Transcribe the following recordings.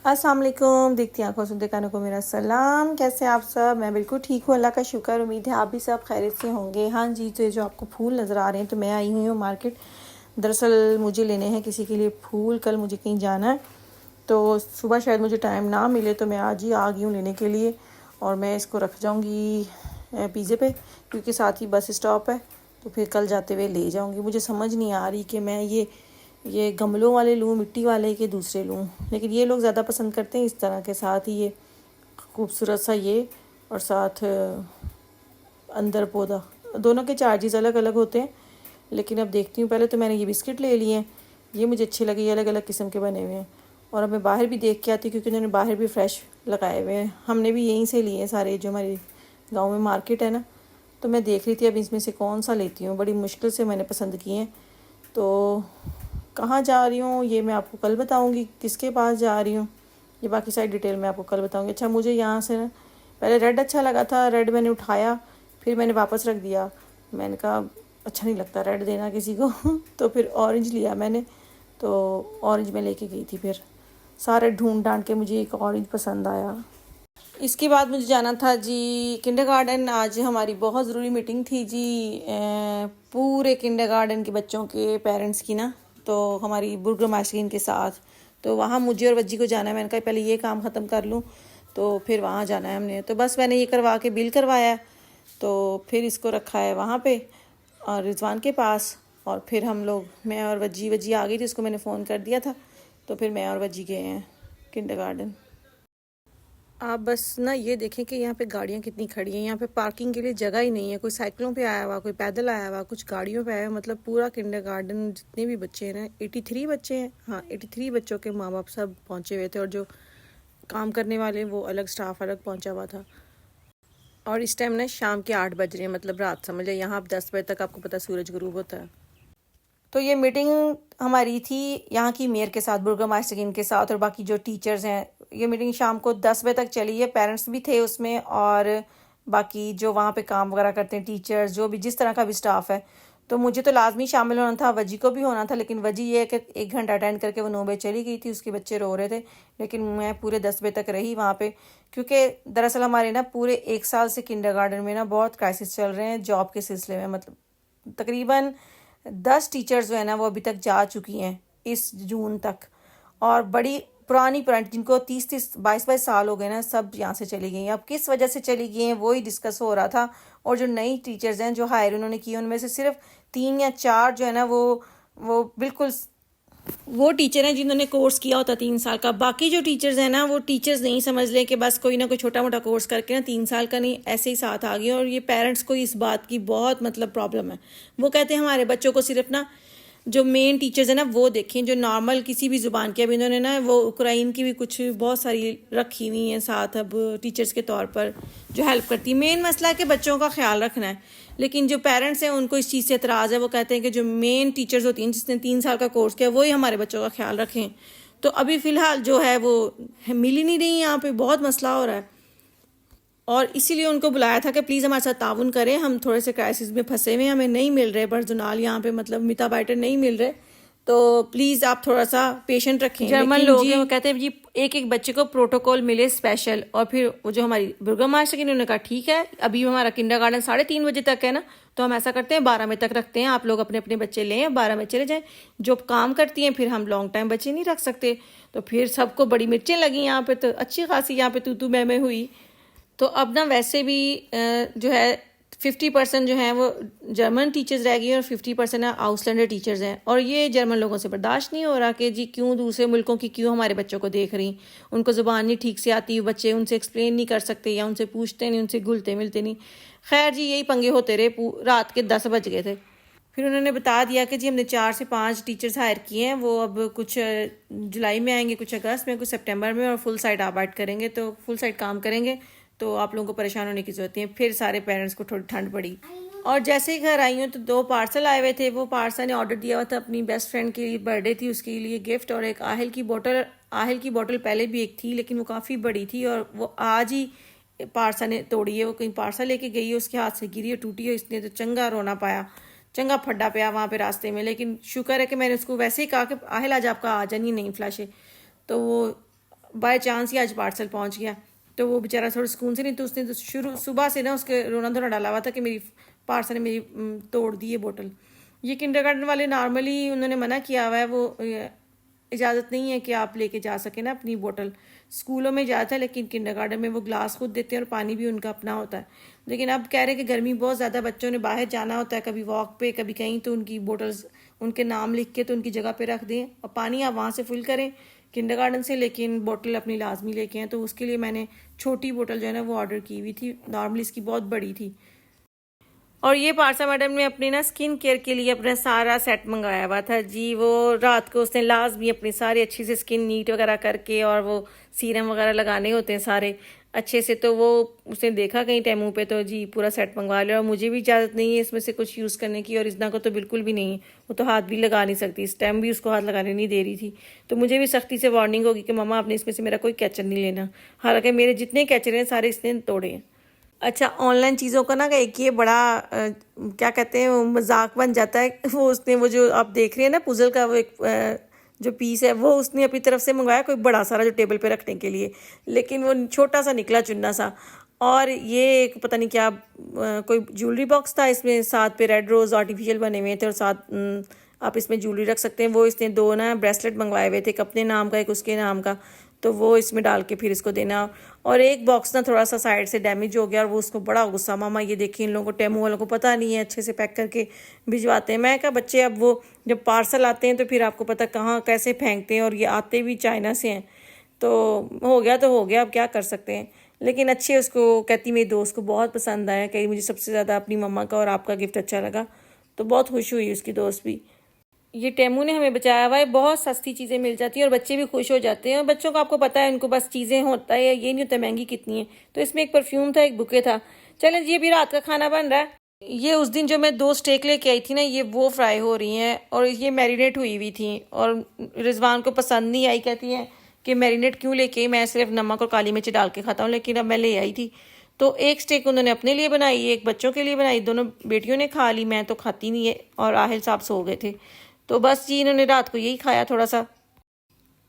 अस्सलाम वालेकुम। देखती आंखों सुनते कानों को मेरा सलाम। कैसे आप सब? मैं बिल्कुल ठीक हूँ, अल्लाह का शुक्र। उम्मीद है आप भी सब खैरियत से होंगे। हाँ जी, तो जो आपको फूल नज़र आ रहे हैं, तो मैं आई हुई हूँ मार्केट। दरअसल मुझे लेने हैं किसी के लिए फूल, कल मुझे कहीं जाना है, तो सुबह शायद मुझे टाइम ना मिले, तो मैं आज ही आ गई हूँ लेने के लिए। और मैं इसको रख जाऊँगी पिज़्ज़े पे, क्योंकि साथ ही बस स्टॉप है, तो फिर कल जाते हुए ले जाऊँगी। मुझे समझ नहीं आ रही कि मैं ये गमलों वाले लूँ, मिट्टी वाले के दूसरे लूँ, लेकिन ये लोग ज़्यादा पसंद करते हैं इस तरह के। साथ ही ये खूबसूरत सा ये, और साथ अंदर पौधा, दोनों के चार्जेस अलग अलग होते हैं। लेकिन अब देखती हूँ। पहले तो मैंने ये बिस्किट ले लिए हैं, ये मुझे अच्छे लगे, ये अलग अलग किस्म के बने हुए हैं। और अब मैं बाहर भी देख के आती हूँ, क्योंकि उन्होंने बाहर भी फ्रेश लगाए हुए हैं। हमने भी यहीं से लिए हैं सारे, जो हमारे गाँव में मार्केट है ना। तो मैं देख रही थी अब इसमें से कौन सा लेती हूँ। बड़ी मुश्किल से मैंने पसंद किए हैं। तो कहाँ जा रही हूँ ये मैं आपको कल बताऊँगी, किसके पास जा रही हूँ ये बाकी सारी डिटेल मैं आपको कल बताऊँगी। अच्छा, मुझे यहाँ से ना पहले रेड अच्छा लगा था, रेड मैंने उठाया, फिर मैंने वापस रख दिया। मैंने कहा अच्छा नहीं लगता रेड देना किसी को तो फिर ऑरेंज लिया मैंने, तो ऑरेंज में लेके गई थी। फिर सारे ढूंढ ढांड के मुझे एक ऑरेंज पसंद आया। इसके बाद मुझे जाना था जी किंडरगार्टन। आज हमारी बहुत ज़रूरी मीटिंग थी जी, पूरे किंडरगार्टन के बच्चों के पेरेंट्स की ना, तो हमारी बुर्गमास्टरीन के साथ। तो वहाँ मुझे और वज्जी को जाना है। मैंने कहा पहले ये काम ख़त्म कर लूँ, तो फिर वहाँ जाना है हमने। तो बस मैंने ये करवा के बिल करवाया है, तो फिर इसको रखा है वहाँ पे और रिजवान के पास। और फिर हम लोग, मैं और वज्जी आ गई थी, उसको मैंने फ़ोन कर दिया था, तो फिर मैं और वज्जी गए हैं किंडरगार्टन। आप बस ना ये देखें कि यहाँ पे गाड़ियाँ कितनी खड़ी हैं। यहाँ पे पार्किंग के लिए जगह ही नहीं है। कोई साइकिलों पे आया हुआ, कोई पैदल आया हुआ, कुछ गाड़ियों पे आया हुआ। मतलब पूरा किंडरगार्टन जितने भी बच्चे हैं ना, 83 बच्चे हैं। हाँ, 83 बच्चों के माँ बाप सब पहुँचे हुए थे, और जो काम करने वाले वो अलग, स्टाफ अलग पहुँचा हुआ था। और इस टाइम ना शाम के 8 बज रहे हैं, मतलब रात समझ लें। यहाँ 10 बजे तक आपको पता सूरज गुरूब होता है। तो ये मीटिंग हमारी थी यहाँ की मेयर के साथ, बुर्गोमास्टर के साथ, और बाकी जो टीचर्स हैं। ये मीटिंग शाम को 10 बजे तक चली है। पेरेंट्स भी थे उसमें, और बाकी जो वहाँ पे काम वगैरह करते हैं, टीचर्स, जो भी जिस तरह का भी स्टाफ है। तो मुझे तो लाजमी शामिल होना था, वजी को भी होना था, लेकिन वजी ये है कि 1 घंटा अटेंड करके वो 9 बजे चली गई थी। उसके बच्चे रो रहे थे, लेकिन मैं पूरे 10 बजे तक रही वहाँ पे। क्योंकि दरअसल हमारे ना पूरे 1 साल से किंडरगार्टन में ना बहुत क्राइसिस चल रहे हैं जॉब के सिलसिले में। मतलब तकरीबन 10 टीचर्स जो है ना वो अभी तक जा चुकी हैं इस जून तक, और बड़ी पुरानी जिनको 30-22 साल हो गए ना, सब यहाँ से चली गई हैं। अब किस वजह से चली गई हैं वो ही डिस्कस हो रहा था। और जो नई टीचर्स हैं जो हायर उन्होंने की, उनमें से सिर्फ 3 या 4 जो है ना वो बिल्कुल वो टीचर हैं जिन्होंने कोर्स किया होता 3 साल का। बाकी जो टीचर्स हैं ना, वो टीचर्स नहीं समझ लें कि बस कोई ना कोई छोटा मोटा कोर्स करके ना 3 साल का नहीं, ऐसे ही साथ आ गए। और ये पेरेंट्स को इस बात की बहुत मतलब प्रॉब्लम है। वो कहते हैं हमारे बच्चों को सिर्फ ना जो मेन टीचर्स है ना वो देखें, जो नॉर्मल किसी भी ज़ुबान की। अब इन्होंने ना वो उक्राइन की भी कुछ बहुत सारी रखी हुई हैं साथ, अब टीचर्स के तौर पर जो हेल्प करती है। मेन मसला है कि बच्चों का ख्याल रखना है, लेकिन जो पेरेंट्स हैं उनको इस चीज़ से एतराज़ है। वो कहते हैं कि जो मेन टीचर्स होती हैं, जिसने 3 साल का कोर्स किया, वही हमारे बच्चों का ख्याल रखें। तो अभी फ़िलहाल जो है वो मिल ही नहीं रही। यहाँ पे बहुत मसला हो रहा है, और इसीलिए उनको बुलाया था कि प्लीज़ हमारे साथ ताउन करें, हम थोड़े से क्राइसिस में फंसे हुए हैं, हमें नहीं मिल रहे पर्सोनल यहाँ पे, मतलब मिताबाइटर नहीं मिल रहे, तो प्लीज़ आप थोड़ा सा पेशेंट रखें। जर्मन लोग हैं, वो कहते हैं जी एक एक बच्चे को प्रोटोकॉल मिले स्पेशल। और फिर वो जो हमारी बुर्गोमास्टर की, उन्होंने कहा ठीक है, अभी हमारा किंडरगार्टन 3:30 बजे तक है ना, तो हम ऐसा करते हैं 12 बजे तक रखते हैं, आप लोग अपने अपने बच्चे लें, 12 बजे चले जाएं। जो काम करती हैं फिर हम लॉन्ग टाइम बच्चे नहीं रख सकते। तो फिर सबको बड़ी मिर्चें लगी यहाँ पे, तो अच्छी खासी यहाँ पे तू मैं हुई। तो अब ना वैसे भी जो है 50% जो हैं वो जर्मन टीचर्स रह गई हैं, और 50% ना आउसलैंडर टीचर्स हैं। और ये जर्मन लोगों से बर्दाश्त नहीं हो रहा कि जी क्यों दूसरे मुल्कों की क्यों हमारे बच्चों को देख रही। उनको ज़ुबान नहीं ठीक से आती, बच्चे उनसे एक्सप्लेन नहीं कर सकते, या उनसे पूछते नहीं, उनसे घुलते मिलते नहीं। खैर जी, यही पंगे होते रहे। रात के 10 बज गए थे। फिर उन्होंने बता दिया कि जी हमने 4 से 5 टीचर्स हायर किए हैं, वो अब कुछ जुलाई में आएंगे, कुछ अगस्त में, कुछ सितंबर में, और फुल साइड आबाद करेंगे, तो फुल साइड काम करेंगे। तो आप लोगों को परेशान होने की जरूरत नहीं है। फिर सारे पेरेंट्स को थोड़ी ठंड पड़ी, और जैसे ही घर आई हूँ तो 2 पार्सल आए हुए थे। वो पार्सल ने ऑर्डर दिया हुआ था अपनी बेस्ट फ्रेंड के लिए, बर्थडे थी, उसके लिए गिफ्ट, और एक आहल की बोतल पहले भी एक थी, लेकिन वो काफ़ी बड़ी थी, और वो आज ही पार्सल ने तोड़ी है। वो कहीं पार्सल लेके गई है, उसके हाथ से गिरी है, टूटी है। इसने तो चंगा रोना पाया, चंगा फड्डा पाया वहाँ पे रास्ते में। लेकिन शुक्र है कि मैंने उसको वैसे ही कहा कि आहल आज आपका आ जानी नहीं फ्लैश है, तो वो बाय चांस ही आज पार्सल पहुंच गया, तो वो बेचारा थोड़ा सुकून से नहीं, तो उसने तो शुरू सुबह से ना उसके रोना धोना डाला हुआ था कि मेरी पार्सल ने मेरी तोड़ दी है बोतल। ये किंडरगार्टन वाले नॉर्मली उन्होंने मना किया हुआ है, वो इजाज़त नहीं है कि आप लेके जा सकें ना अपनी बोतल। स्कूलों में जाता है लेकिन किंडरगार्टन में वो ग्लास खुद देते हैं और पानी भी उनका अपना होता है। लेकिन अब कह रहे हैं कि गर्मी बहुत ज़्यादा, बच्चों ने बाहर जाना होता है कभी वॉक पे कभी कहीं, तो उनकी बोतल्स उनके नाम लिख के तो उनकी जगह पे रख दें और पानी आप वहाँ से फुल करें किंडरगार्टन से, लेकिन बोतल अपनी लाजमी लेके आएँ। तो उसके लिए मैंने छोटी बोतल जो है ना वो ऑर्डर की हुई थी, नॉर्मली इसकी बहुत बड़ी थी। और ये पारसा मैडम ने अपनी ना स्किन केयर के लिए अपना सारा सेट मंगाया हुआ था जी। वो रात को उसने लाजमी अपनी सारी अच्छी से स्किन नीट वगैरह करके, और वो सीरम वगैरह लगाने होते हैं सारे अच्छे से, तो वो उसने देखा कहीं टेमू पे, तो जी पूरा सेट मंगवा लिया। और मुझे भी इजाज़त नहीं है इसमें से कुछ यूज़ करने की, और इतना को तो बिल्कुल भी नहीं है, वो तो हाथ भी लगा नहीं सकती, इस टाइम भी उसको हाथ लगाने नहीं दे रही थी। तो मुझे भी सख्ती से वार्निंग होगी कि मम्मा आपने इसमें से मेरा कोई कैचर नहीं लेना। हालांकि मेरे जितने कैचर हैं सारे इसने तोड़े हैं। अच्छा, ऑनलाइन चीज़ों का ना एक ये बड़ा क्या कहते हैं मजाक बन जाता है। वो उसने वो जो आप देख रहे हैं ना पुजल का वो एक जो पीस है वो उसने अपनी तरफ से मंगवाया कोई बड़ा सारा जो टेबल पे रखने के लिए, लेकिन वो छोटा सा निकला चुन्ना सा। और ये एक पता नहीं क्या कोई ज्वेलरी बॉक्स था, इसमें साथ पे रेड रोज़ आर्टिफिशियल बने हुए थे और साथ आप इसमें ज्वेलरी रख सकते हैं। वो इसने 2 ना ब्रेसलेट मंगवाए हुए थे, एक अपने नाम का एक उसके नाम का, तो वो इसमें डाल के फिर इसको देना। और एक बॉक्स ना थोड़ा सा साइड से डैमेज हो गया और वो उसको बड़ा गुस्सा, मामा ये देखिए इन लोगों को टेमू वालों को पता नहीं है अच्छे से पैक करके भिजवाते हैं। मैं कहा बच्चे अब वो जब पार्सल आते हैं तो फिर आपको पता कहाँ कैसे फेंकते हैं, और ये आते भी चाइना से हैं, तो हो गया तो हो गया, अब क्या कर सकते हैं। लेकिन अच्छे उसको कहती मेरी दोस्त को बहुत पसंद आया, कहीं मुझे सबसे ज़्यादा अपनी मम्मा का और आपका गिफ्ट अच्छा लगा, तो बहुत खुश हुई उसकी दोस्त भी। ये टेमू ने हमें बचाया हुआ है, बहुत सस्ती चीज़ें मिल जाती हैं और बच्चे भी खुश हो जाते हैं। और बच्चों को आपको पता है उनको बस चीज़ें होता है, ये नहीं होता महंगी कितनी है। तो इसमें एक परफ्यूम था, एक बुके था। चलें जी, अभी रात का खाना बन रहा है। ये उस दिन जो मैं 2 स्टेक लेके आई थी ना, ये वो फ्राई हो रही हैं और ये मैरिनेट हुई हुई थी, और रिजवान को पसंद नहीं आई, कहती हैं कि मैरिनेट क्यों लेके आई, मैं सिर्फ नमक और काली मिर्च डाल के खाता हूँ। लेकिन अब मैं ले आई थी, तो एक स्टेक उन्होंने अपने लिए बनाई, एक बच्चों के लिए बनाई, दोनों बेटियों ने खा ली, मैं तो खाती नहीं है। और आहिल साहब सो गए थे, तो बस जी इन्होंने रात को यही खाया थोड़ा सा,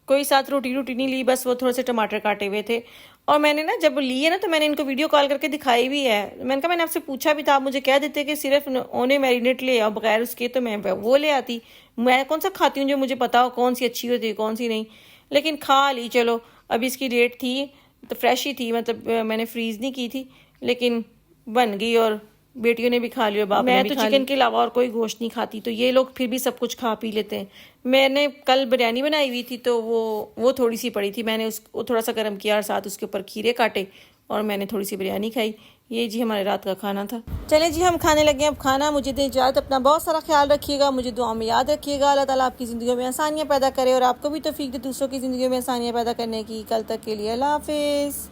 कोई साथ रोटी नहीं ली, बस वो थोड़े से टमाटर काटे हुए थे। और मैंने ना जब लिए ना तो मैंने इनको वीडियो कॉल करके दिखाई भी है। मैंने कहा मैंने आपसे पूछा भी था, आप मुझे कह देते कि सिर्फ ओने मैरिनेट ले आओ बगैर उसके, तो मैं वो ले आती। मैं कौन सा खाती हूँ जो मुझे पता हो कौन सी अच्छी होती है कौन सी नहीं, लेकिन खा ली। चलो, अभी इसकी डेट थी तो फ्रेश ही थी, मतलब मैंने फ्रीज़ नहीं की थी, लेकिन बन गई और बेटियों ने भी खा लिया, बाप मैं तो चिकन के अलावा और कोई गोश्त नहीं खाती, तो ये लोग फिर भी सब कुछ खा पी लेते हैं। मैंने कल बिरयानी बनाई हुई थी, तो वो थोड़ी सी पड़ी थी, मैंने उसको थोड़ा सा गर्म किया और साथ उसके ऊपर खीरे काटे और मैंने थोड़ी सी बिरयानी खाई। ये जी हमारे रात का खाना था। चलें जी, हम खाने लगे अब खाना। मुझे दें इजाज़त, अपना बहुत सारा ख्याल रखिएगा, मुझे दुआ में याद रखिएगा। अल्लाह ताला आपकी ज़िंदगी में आसानियाँ पैदा करे और आपको भी तौफीक दे दूसरों की ज़िंदगी में आसानियाँ पैदा करने की। कल तक के लिए अल्लाह हाफिज़।